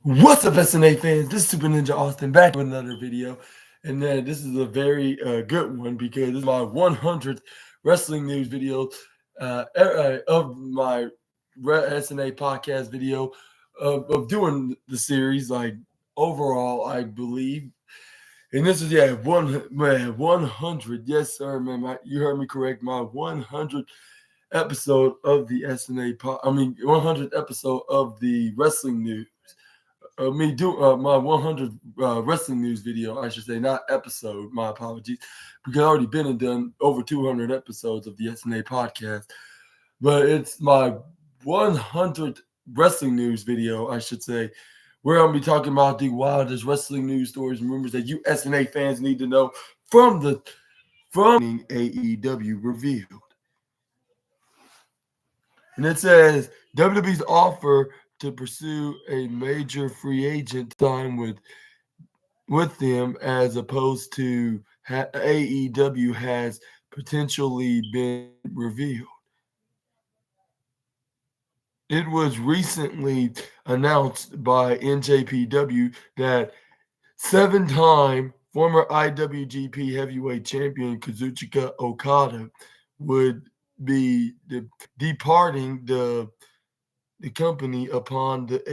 What's up, SNA fans? This is Super Ninja Austin back with another video. And this is a very good one because this is my 100th wrestling news video of my SNA podcast video of doing the series, like overall, I believe. And this is, 100. Yes, sir, man. You heard me correct. My 100th episode of the SNA, 100th episode of the wrestling news. Me do my 100 wrestling news video, I should say, not episode. My apologies, because I already been and done over 200 episodes of the SNA podcast. But it's my 100th wrestling news video, I should say, where I'll be talking about the wildest wrestling news stories and rumors that you SNA fans need to know from AEW revealed. And it says WWE's offer to pursue a major free agent time with them, as opposed to AEW, has potentially been revealed. It was recently announced by NJPW that 7-time former IWGP Heavyweight Champion Kazuchika Okada would be departing the company upon the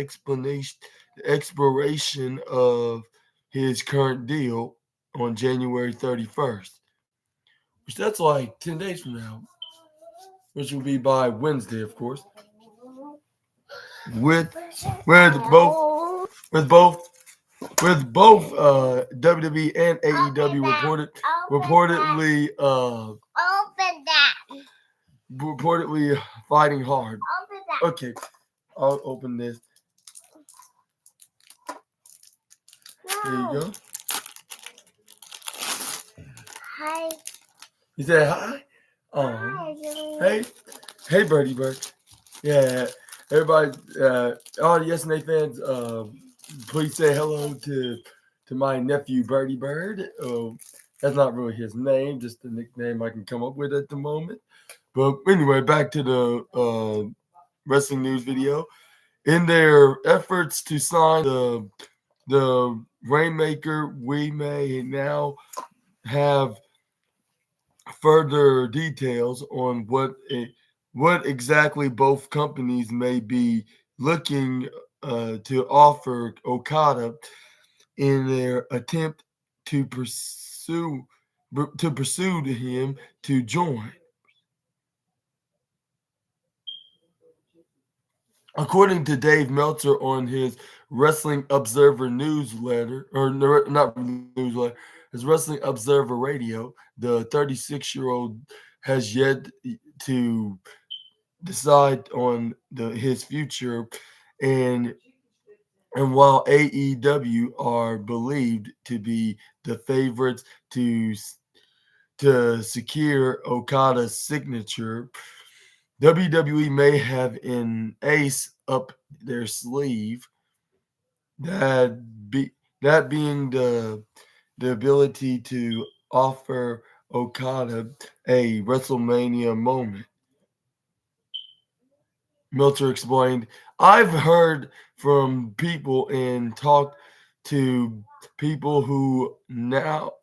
expiration of his current deal on January 31st, which that's like 10 days from now, which will be by Wednesday, of course. With both WWE and AEW reportedly fighting hard. Okay, I'll open this. There you go. Hi. You said hi? Hey, Birdie Bird. Yeah, everybody, all the SNA fans, please say hello to my nephew, Birdie Bird. That's not really his name, just the nickname I can come up with at the moment. But anyway, back to the wrestling news video. In their efforts to sign the Rainmaker, we may now have further details on what exactly both companies may be looking to offer Okada in their attempt to pursue him to join. According to Dave Meltzer on his Wrestling Observer newsletter, or not newsletter, his Wrestling Observer Radio, the 36-year-old has yet to decide on his future, and while AEW are believed to be the favorites to secure Okada's signature, WWE may have an ace up their sleeve, that being the ability to offer Okada a WrestleMania moment. Meltzer explained, "I've heard from people and talked to people who know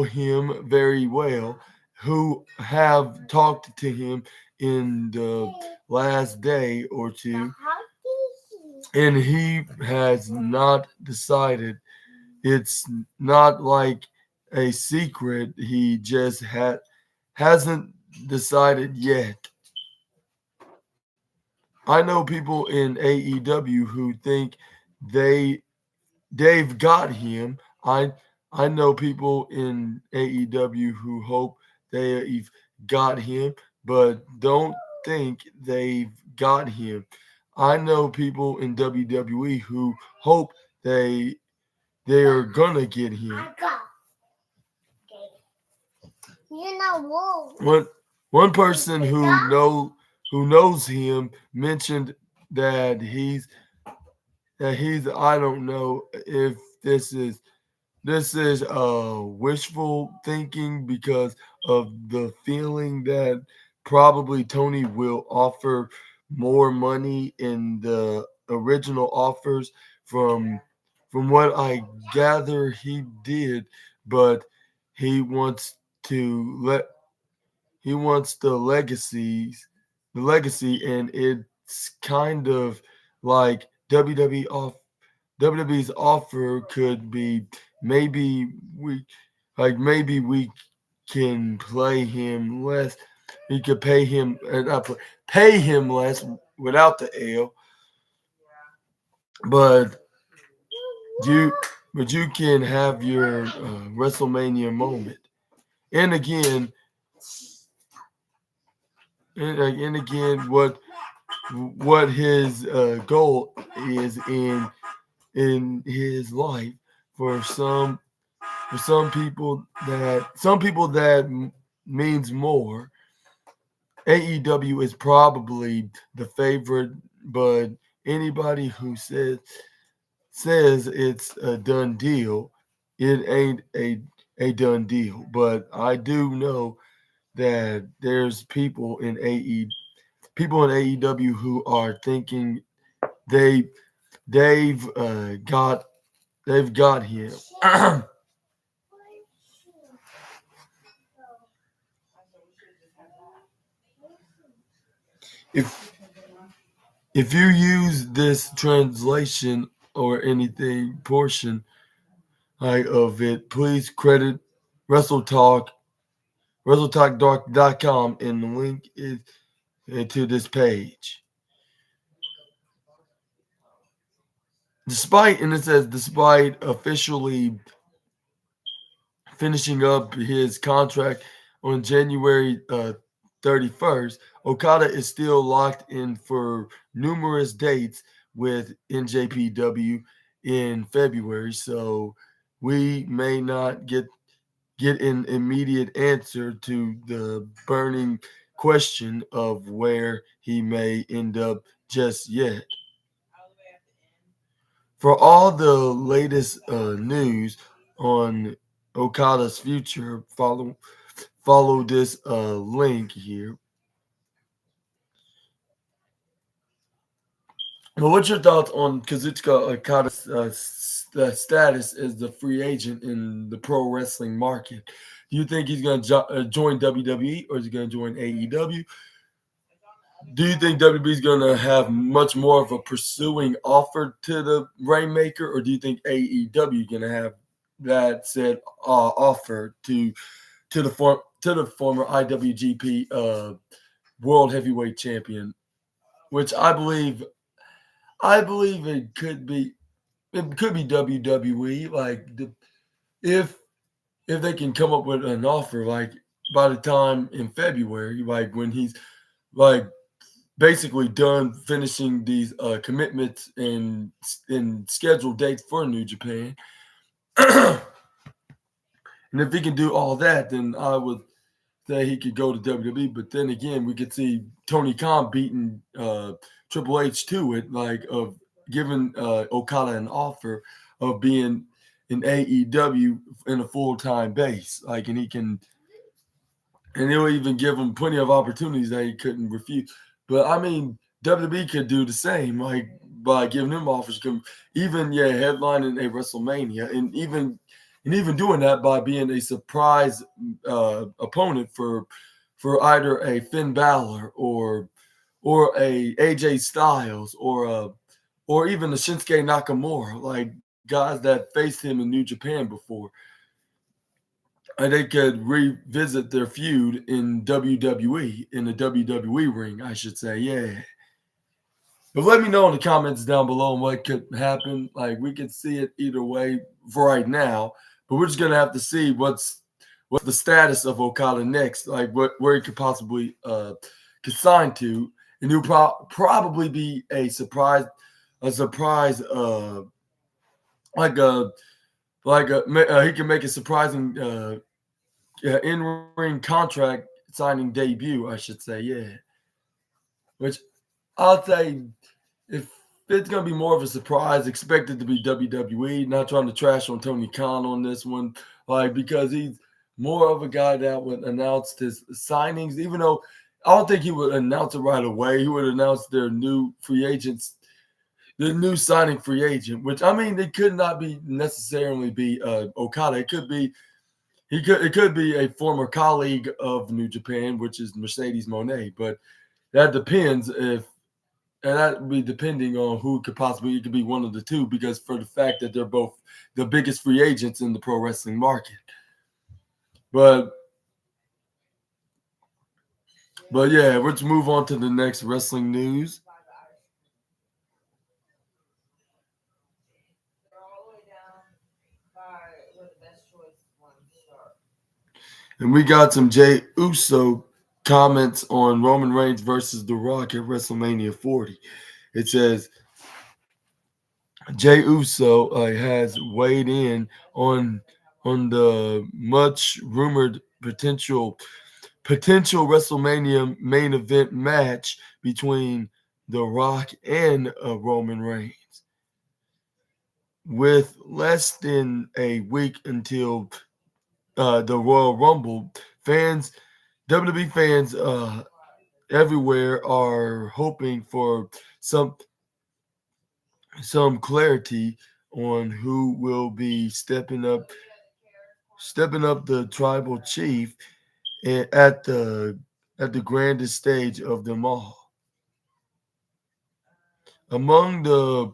him very well, who have talked to him in the last day or two, and he has not decided. It's not like a secret. He just hasn't decided yet. I know people in AEW who think they've got him. I know people in AEW who hope they've got him, but don't think they've got him. I know people in WWE who hope they're gonna get him." One person who knows him mentioned that he's I don't know if this is wishful thinking, because of the feeling that probably Tony will offer more money in the original offers from what I gather he did, but he wants to let he wants the legacy, and it's kind of like WWE's offer could be maybe maybe we can play him less. We could pay him less without the L, but you but you can have your WrestleMania moment. And again, and again, what his goal is in his life for some people that means more. AEW is probably the favorite, but anybody who says it's a done deal, it ain't a done deal. But I do know that there's people in AEW who are thinking they they've got him. if if you use this translation or anything portion of it, please credit Wrestle Talk, WrestleTalk.com, and the link is to this page. Despite officially finishing up his contract on January 31st, Okada is still locked in for numerous dates with NJPW in February, so we may not get an immediate answer to the burning question of where he may end up just yet. For all the latest news on Okada's future, follow this link here. Well, what's your thoughts on Kazuchika Okada's status as the free agent in the pro wrestling market? Do you think he's going to join WWE, or is he going to join AEW? Do you think WWE is going to have much more of a pursuing offer to the Rainmaker, or do you think AEW is going to have that said offer to the former IWGP World Heavyweight Champion, which I believe it could be WWE. If if they can come up with an offer by the time in February, when he's like basically done finishing these commitments and scheduled dates for New Japan. And if he can do all that, then I would say he could go to WWE. But then again, we could see Tony Khan beating Triple H to it, of giving Okada an offer of being in AEW in a full-time base. And he'll even give him plenty of opportunities that he couldn't refuse. But I mean, WWE could do the same, by giving him offers, headlining a WrestleMania, and even doing that by being a surprise opponent for either a Finn Balor or a AJ Styles or even a Shinsuke Nakamura, like guys that faced him in New Japan before. And they could revisit their feud in WWE, in the WWE ring, I should say. Yeah. But let me know in the comments down below what could happen. We could see it either way for right now, but we're just gonna have to see what's the status of Okada next, where he could possibly get signed to, and he'll probably be a surprise, he can make a surprising in-ring contract signing debut, I should say. Yeah, which I'll say, if it's going to be more of a surprise, expect it to be WWE. Not trying to trash on Tony Khan on this one, because he's more of a guy that would announce his signings, even though I don't think he would announce it right away. He would announce their new free agents, the new signing free agent, which I mean, it could not be necessarily be Okada. It could be it could be a former colleague of New Japan, which is Mercedes Monet. But that depends if and that would be depending on who could possibly it could be one of the two because for the fact that they're both the biggest free agents in the pro wrestling market. But yeah, let's move on to the next wrestling news. And we got some Jay Uso comments on Roman Reigns versus The Rock at WrestleMania 40. It says Jay Uso has weighed in on the much rumored potential WrestleMania main event match between The Rock and Roman Reigns. With less than a week until the Royal Rumble, WWE fans everywhere are hoping for some clarity on who will be stepping up the tribal chief at the grandest stage of them all. Among the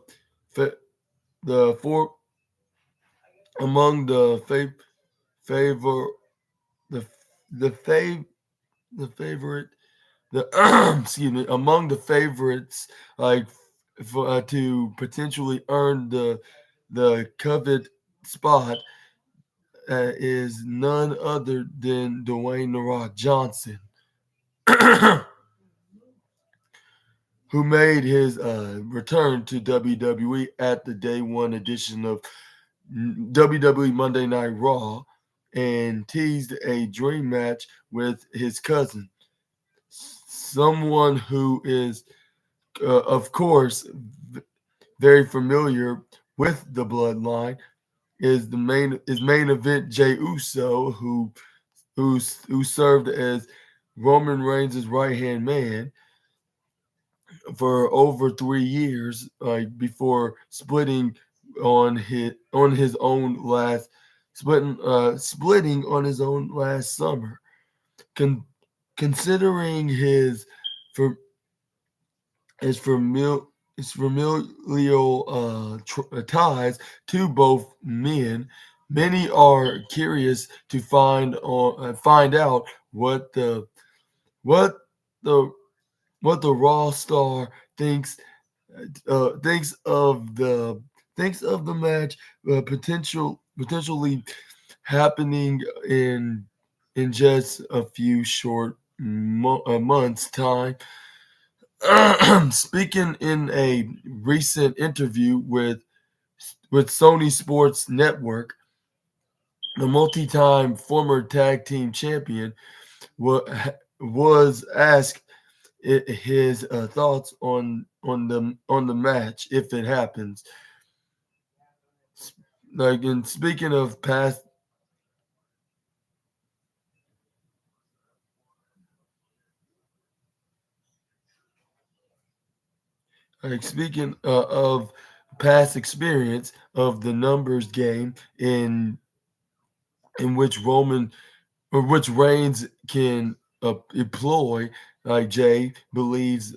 four among favor the the fav the favorite the excuse me among the favorites like for to potentially earn the coveted spot is none other than Dwayne The Rock Johnson, who made his return to WWE at the day one edition of WWE Monday Night Raw and teased a dream match with his cousin, someone who is, of course, very familiar with the bloodline. Main event Jey Uso, who served as Roman Reigns' right hand man for over 3 years, before on his own last splitting on his own last summer. Con- Considering for his familial ties to both men, many are curious to find out what the the Raw star thinks of the match potentially happening in just a few short months time. Speaking in a recent interview with Sony Sports Network, the multi-time former tag team champion was asked his thoughts on the match if it happens. Like, in speaking of past, like speaking of past experience of the numbers game in which which Reigns can employ, like Jay believes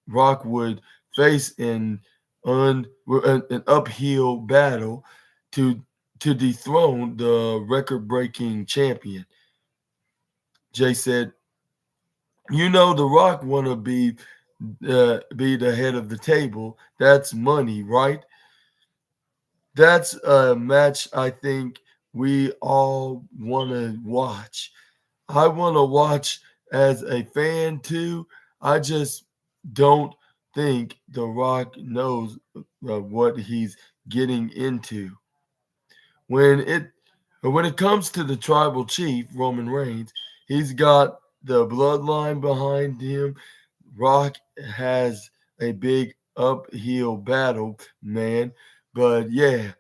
Rock would face an uphill battle to dethrone the record-breaking champion. Jay said, The Rock want to be the head of the table. That's money, right? That's a match I think we all want to watch. I want to watch as a fan too. I just don't think The Rock knows what he's getting into. When it comes to the tribal chief Roman Reigns, he's got the bloodline behind him. Rock has a big uphill battle, man. But yeah,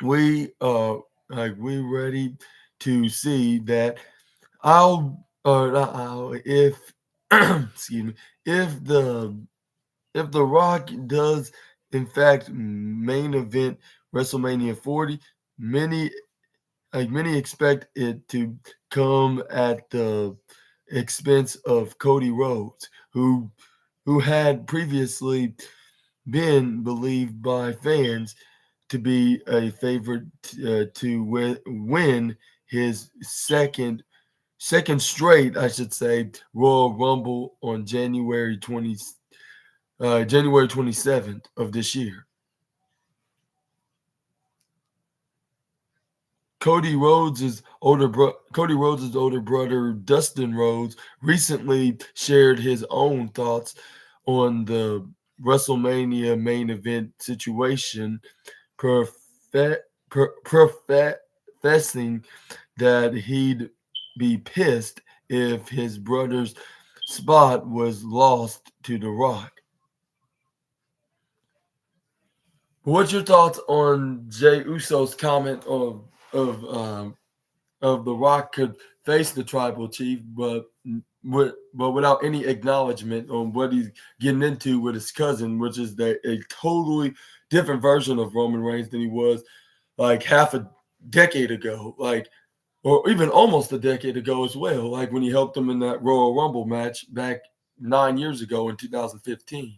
we ready to see that. or not, if excuse me, if the Rock does in fact main event WrestleMania 40, many many expect it to come at the expense of Cody Rhodes, who had previously been believed by fans to be a favorite to win his second straight, I should say, Royal Rumble on January 27th of this year. Cody Rhodes' older brother Dustin Rhodes recently shared his own thoughts on the WrestleMania main event situation, profe- professing that he'd be pissed if his brother's spot was lost to The Rock. What's your thoughts on Jay Uso's comment of The Rock could face the tribal chief, but without any acknowledgement on what he's getting into with his cousin, which is a totally different version of Roman Reigns than he was like half a decade ago, like or even almost a decade ago as well, like when he helped him in that Royal Rumble match back 9 years ago in 2015.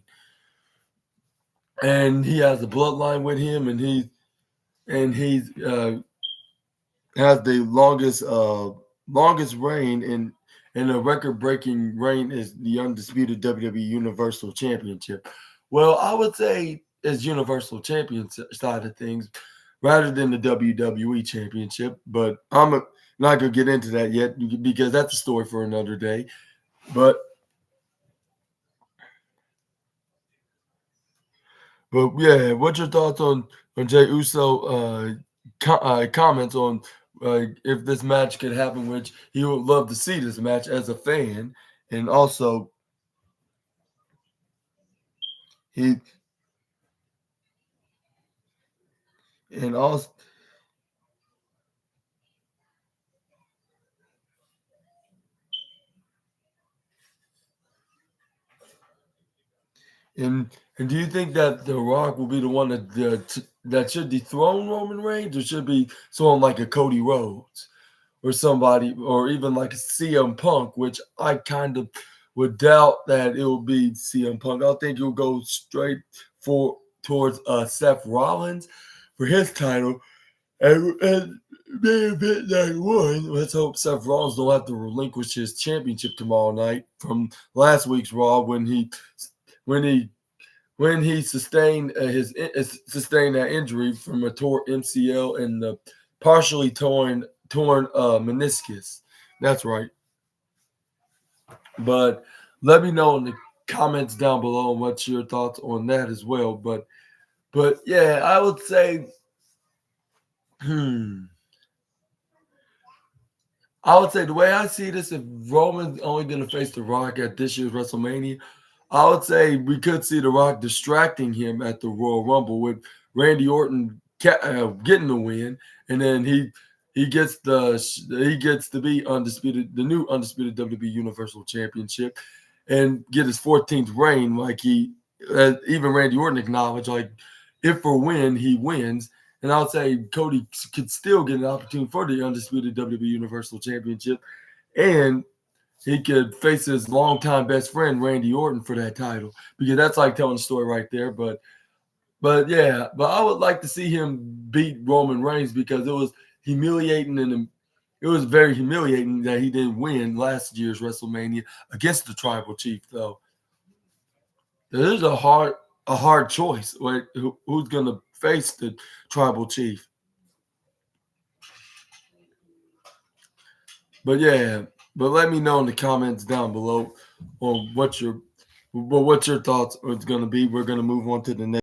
And he has a bloodline with him, and he's has the longest reign in a record breaking reign is the undisputed WWE Universal Championship. Well, I would say as Universal Champion side of things rather than the WWE Championship, but not gonna get into that yet because that's a story for another day. But yeah, what's your thoughts on Jay Uso comments on if this match could happen, which he would love to see this match as a fan, and also he and also and do you think that The Rock will be the one that should dethrone Roman Reigns, or should be someone like a Cody Rhodes? Or somebody, or even like CM Punk, which I kind of would doubt that it will be CM Punk. I think he'll go straight towards Seth Rollins for his title, and main event night one. Let's hope Seth Rollins don't have to relinquish his championship tomorrow night from last week's Raw when he when he sustained sustained that injury from a torn MCL and the partially torn meniscus. That's right. But let me know in the comments down below what's your thoughts on that as well. But yeah, I would say hmm. I would say the way I see this, if Roman's only going to face The Rock at this year's WrestleMania, I would say we could see The Rock distracting him at the Royal Rumble with Randy Orton getting the win, and then he gets to be the new undisputed WWE Universal Championship, and get his 14th reign. Like even Randy Orton acknowledged, like if or when he wins, and I would say Cody could still get an opportunity for the undisputed WWE Universal Championship, and he could face his longtime best friend Randy Orton for that title, because that's like telling a story right there. But yeah, but I would like to see him beat Roman Reigns, because it was humiliating, and it was very humiliating that he didn't win last year's WrestleMania against the Tribal Chief. Though it is a hard choice. Like, who's going to face the Tribal Chief? But yeah, but let me know in the comments down below on what your thoughts are going to be. We're going to move on to the next.